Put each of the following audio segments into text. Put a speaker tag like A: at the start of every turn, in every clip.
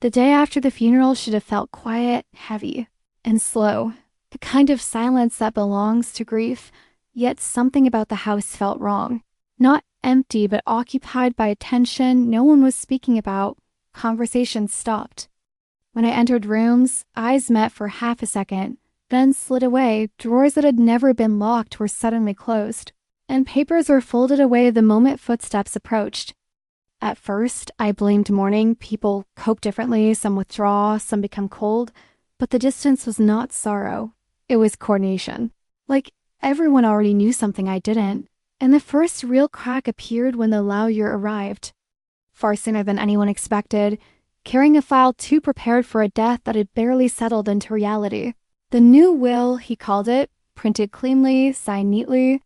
A: The day after the funeral should have felt quiet, heavy, and slow. The kind of silence that belongs to grief, yet something about the house felt wrong. Not empty, but occupied by a tension no one was speaking about. Conversations stopped. When I entered rooms, eyes met for half a second, then slid away. Drawers that had never been locked were suddenly closed, and papers were folded away the moment footsteps approached. At first, I blamed mourning. People cope differently, some withdraw, some become cold, but the distance was not sorrow. It was coordination. Like everyone already knew something I didn't, and the first real crack appeared when the lawyer arrived. Far sooner than anyone expected, carrying a file too prepared for a death that had barely settled into reality. The new will, he called it, printed cleanly, signed neatly,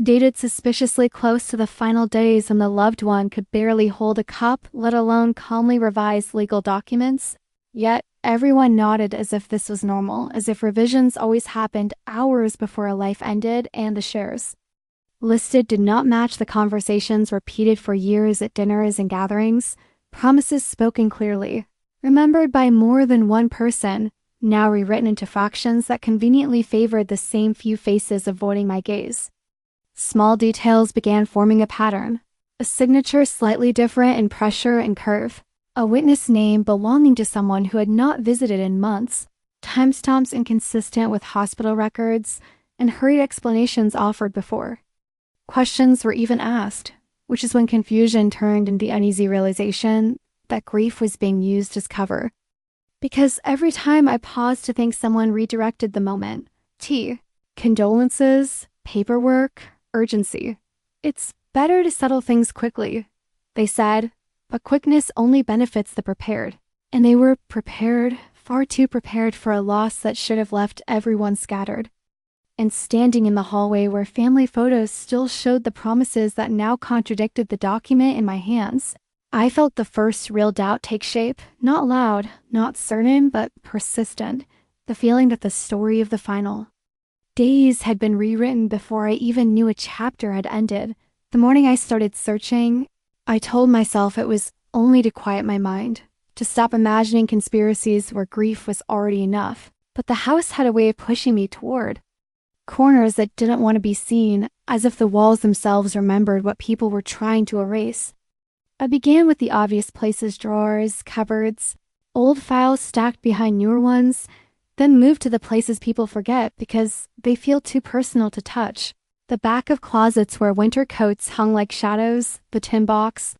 A: dated suspiciously close to the final days when the loved one could barely hold a cup, let alone calmly revise legal documents. Yet everyone nodded as if this was normal, as if revisions always happened hours before a life ended, and the shares listed did not match the conversations repeated for years at dinners and gatherings, promises spoken clearly, remembered by more than one person, now rewritten into fractions that conveniently favored the same few faces avoiding my gaze. Small details began forming a pattern, a signature slightly different in pressure and curve, a witness name belonging to someone who had not visited in months, timestamps inconsistent with hospital records, and hurried explanations offered before. Questions were even asked, which is when confusion turned into the uneasy realization that grief was being used as cover. Because every time I paused to think, someone redirected the moment. Condolences, paperwork, urgency. It's better to settle things quickly, they said, but quickness only benefits the prepared. And they were prepared, far too prepared for a loss that should have left everyone scattered. And standing in the hallway where family photos still showed the promises that now contradicted the document in my hands, I felt the first real doubt take shape, not loud, not certain, but persistent, the feeling that the story of the final days had been rewritten before I even knew a chapter had ended. The morning I started searching, I told myself it was only to quiet my mind, to stop imagining conspiracies where grief was already enough. But the house had a way of pushing me toward corners that didn't want to be seen, as if the walls themselves remembered what people were trying to erase. I began with the obvious places: drawers, cupboards, old files stacked behind newer ones, then moved to the places people forget because they feel too personal to touch. The back of closets where winter coats hung like shadows, the tin box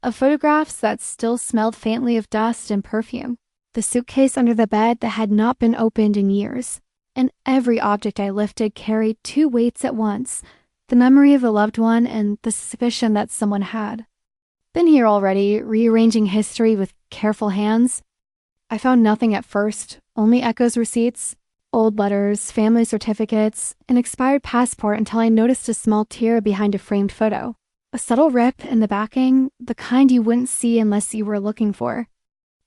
A: of photographs that still smelled faintly of dust and perfume, the suitcase under the bed that had not been opened in years. And every object I lifted carried two weights at once, the memory of a loved one and the suspicion that someone had been here already, rearranging history with careful hands. I found nothing at first, only Echo's receipts, old letters, family certificates, an expired passport, until I noticed a small tear behind a framed photo. A subtle rip in the backing, the kind you wouldn't see unless you were looking for.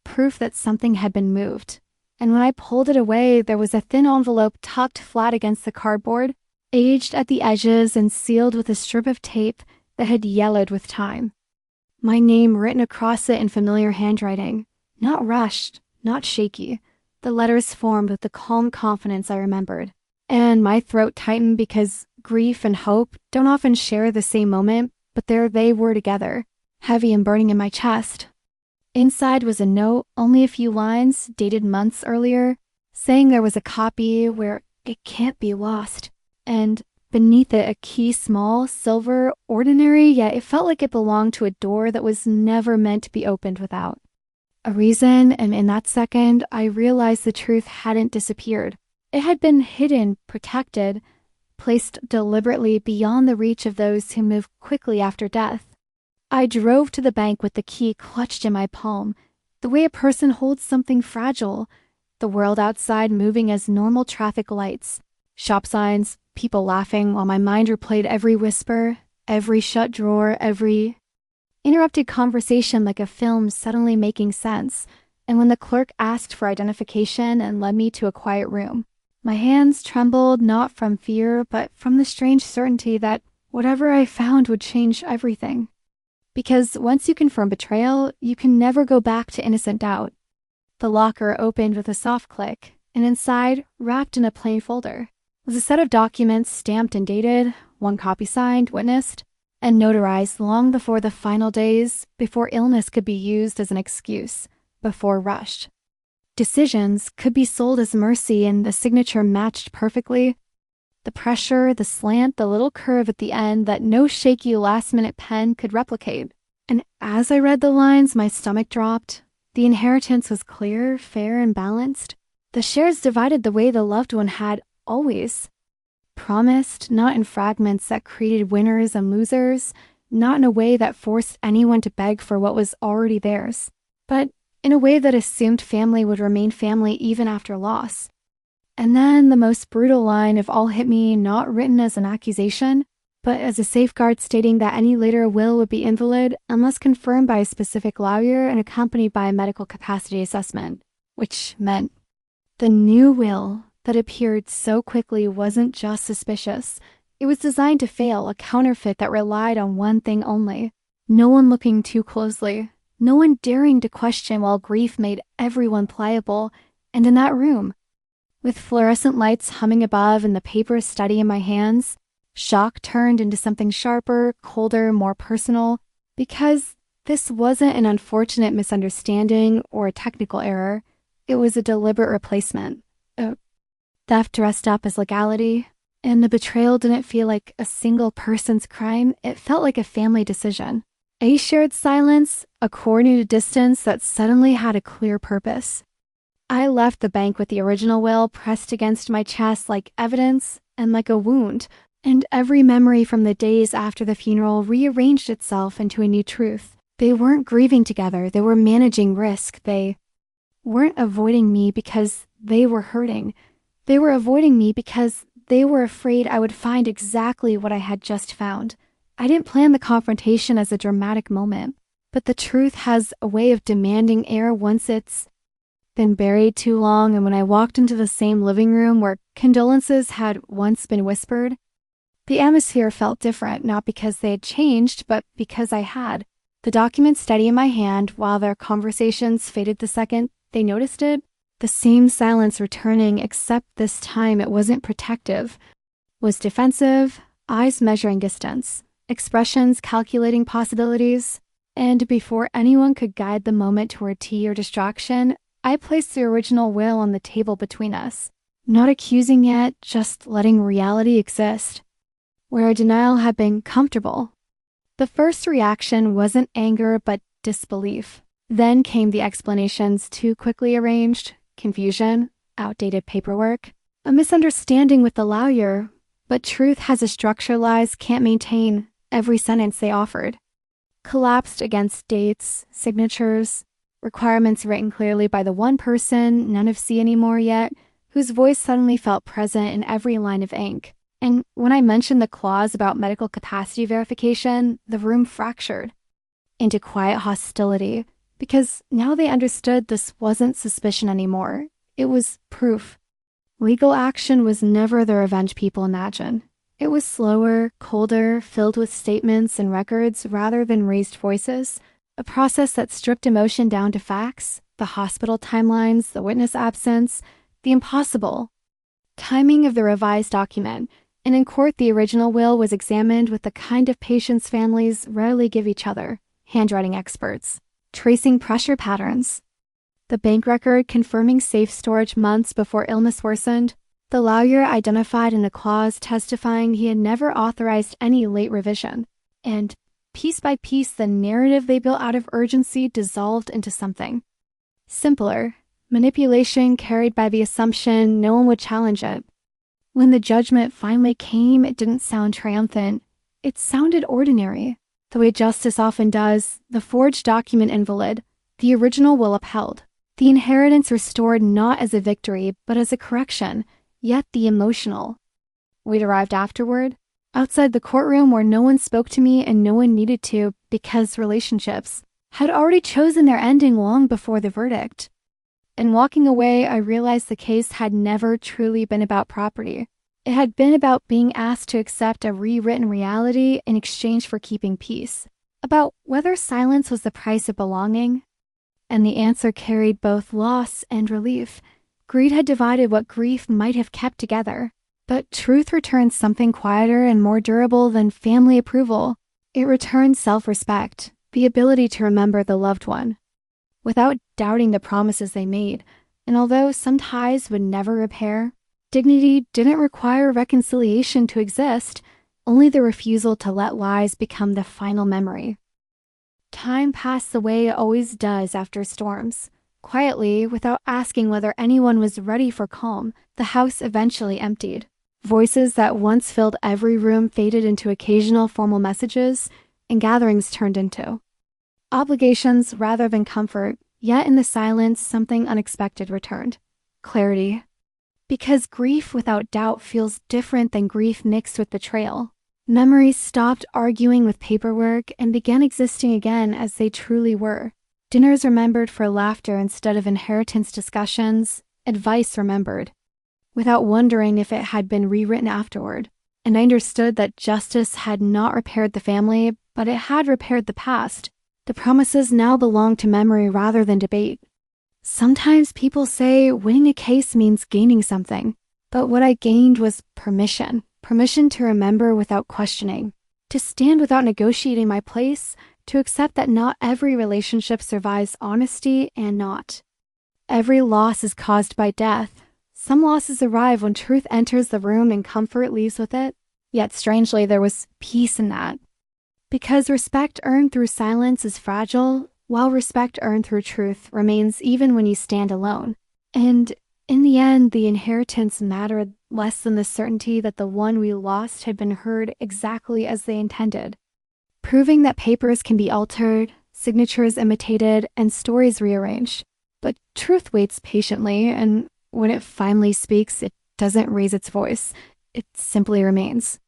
A: Proof that something had been moved. And when I pulled it away, there was a thin envelope tucked flat against the cardboard, aged at the edges and sealed with a strip of tape that had yellowed with time. My name written across it in familiar handwriting, not rushed, not shaky. The letters formed with the calm confidence I remembered. And my throat tightened because grief and hope don't often share the same moment, but there they were together, heavy and burning in my chest. Inside was a note, only a few lines, dated months earlier, saying there was a copy where it can't be lost. And beneath it, a key, small, silver, ordinary, yet it felt like it belonged to a door that was never meant to be opened without a reason. And in that second, I realized the truth hadn't disappeared. It had been hidden, protected, placed deliberately beyond the reach of those who move quickly after death. I drove to the bank with the key clutched in my palm, the way a person holds something fragile, the world outside moving as normal traffic lights, shop signs, people laughing, while my mind replayed every whisper, every shut drawer, every interrupted conversation like a film suddenly making sense. And when the clerk asked for identification and led me to a quiet room, my hands trembled not from fear, but from the strange certainty that whatever I found would change everything. Because once you confirm betrayal, you can never go back to innocent doubt. The locker opened with a soft click, and inside, wrapped in a plain folder, was a set of documents stamped and dated, one copy signed, witnessed, and notarized long before the final days, before illness could be used as an excuse, before rushed. Decisions could be sold as mercy, and the signature matched perfectly. The pressure, the slant, the little curve at the end that no shaky last-minute pen could replicate. And as I read the lines, my stomach dropped. The inheritance was clear, fair, and balanced. The shares divided the way the loved one had always. Promised, not in fragments that created winners and losers, not in a way that forced anyone to beg for what was already theirs, but in a way that assumed family would remain family even after loss. And then the most brutal line of all hit me, not written as an accusation, but as a safeguard stating that any later will would be invalid unless confirmed by a specific lawyer and accompanied by a medical capacity assessment, which meant the new will that appeared so quickly wasn't just suspicious. It was designed to fail, a counterfeit that relied on one thing only. No one looking too closely, no one daring to question while grief made everyone pliable. And in that room, with fluorescent lights humming above and the paper steady in my hands, shock turned into something sharper, colder, more personal, because this wasn't an unfortunate misunderstanding or a technical error. It was a deliberate replacement. Theft dressed up as legality, and the betrayal didn't feel like a single person's crime. It felt like a family decision. A shared silence, a coordinated distance that suddenly had a clear purpose. I left the bank with the original will pressed against my chest like evidence and like a wound, and every memory from the days after the funeral rearranged itself into a new truth. They weren't grieving together, they were managing risk. They weren't avoiding me because they were hurting. They were avoiding me because they were afraid I would find exactly what I had just found. I didn't plan the confrontation as a dramatic moment, but the truth has a way of demanding air once it's been buried too long. And when I walked into the same living room where condolences had once been whispered, the atmosphere felt different, not because they had changed, but because I had. The documents steady in my hand while their conversations faded the second they noticed it. The same silence returning, except this time it wasn't protective, was defensive, eyes measuring distance, expressions calculating possibilities. And before anyone could guide the moment toward tea or distraction, I placed the original will on the table between us. Not accusing yet, just letting reality exist, where denial had been comfortable. The first reaction wasn't anger, but disbelief. Then came the explanations, too quickly arranged, confusion, outdated paperwork, a misunderstanding with the lawyer, but truth has a structure lies can't maintain every sentence they offered. Collapsed against dates, signatures, requirements written clearly by the one person none of see anymore yet, whose voice suddenly felt present in every line of ink. And when I mentioned the clause about medical capacity verification, the room fractured into quiet hostility, because now they understood this wasn't suspicion anymore. It was proof. Legal action was never the revenge people imagine. It was slower, colder, filled with statements and records rather than raised voices, a process that stripped emotion down to facts, the hospital timelines, the witness absence, the impossible timing of the revised document. And in court, the original will was examined with the kind of patience families rarely give each other, handwriting experts, tracing pressure patterns, the bank record confirming safe storage months before illness worsened, the lawyer identified in a clause testifying he had never authorized any late revision, and piece by piece the narrative they built out of urgency dissolved into something simpler, manipulation carried by the assumption no one would challenge it. When the judgment finally came, it didn't sound triumphant. It sounded ordinary. The way justice often does, the forged document invalid, the original will upheld, the inheritance restored not as a victory, but as a correction, yet the emotional. We'd arrived afterward, outside the courtroom where no one spoke to me and no one needed to, because relationships had already chosen their ending long before the verdict. And walking away, I realized the case had never truly been about property. It had been about being asked to accept a rewritten reality in exchange for keeping peace. about whether silence was the price of belonging, and the answer carried both loss and relief. Greed had divided what grief might have kept together, but truth returned something quieter and more durable than family approval. It returned self-respect, the ability to remember the loved one, without doubting the promises they made. And although some ties would never repair, dignity didn't require reconciliation to exist, only the refusal to let lies become the final memory. Time passed the way it always does after storms. Quietly, without asking whether anyone was ready for calm, the house eventually emptied. Voices that once filled every room faded into occasional formal messages, and gatherings turned into obligations rather than comfort. Yet in the silence, something unexpected returned. Clarity. Because grief without doubt feels different than grief mixed with betrayal. Memories stopped arguing with paperwork and began existing again as they truly were. Dinners remembered for laughter instead of inheritance discussions, advice remembered, without wondering if it had been rewritten afterward. And I understood that justice had not repaired the family, but it had repaired the past. The promises now belonged to memory rather than debate. Sometimes people say winning a case means gaining something, but what I gained was permission. Permission to remember without questioning, to stand without negotiating my place, to accept that not every relationship survives honesty and not every loss is caused by death. Some losses arrive when truth enters the room and comfort leaves with it. Yet strangely, there was peace in that. Because respect earned through silence is fragile, while respect earned through truth remains even when you stand alone. And in the end, the inheritance mattered less than the certainty that the one we lost had been heard exactly as they intended. Proving that papers can be altered, signatures imitated, and stories rearranged. But truth waits patiently, and when it finally speaks, it doesn't raise its voice. It simply remains.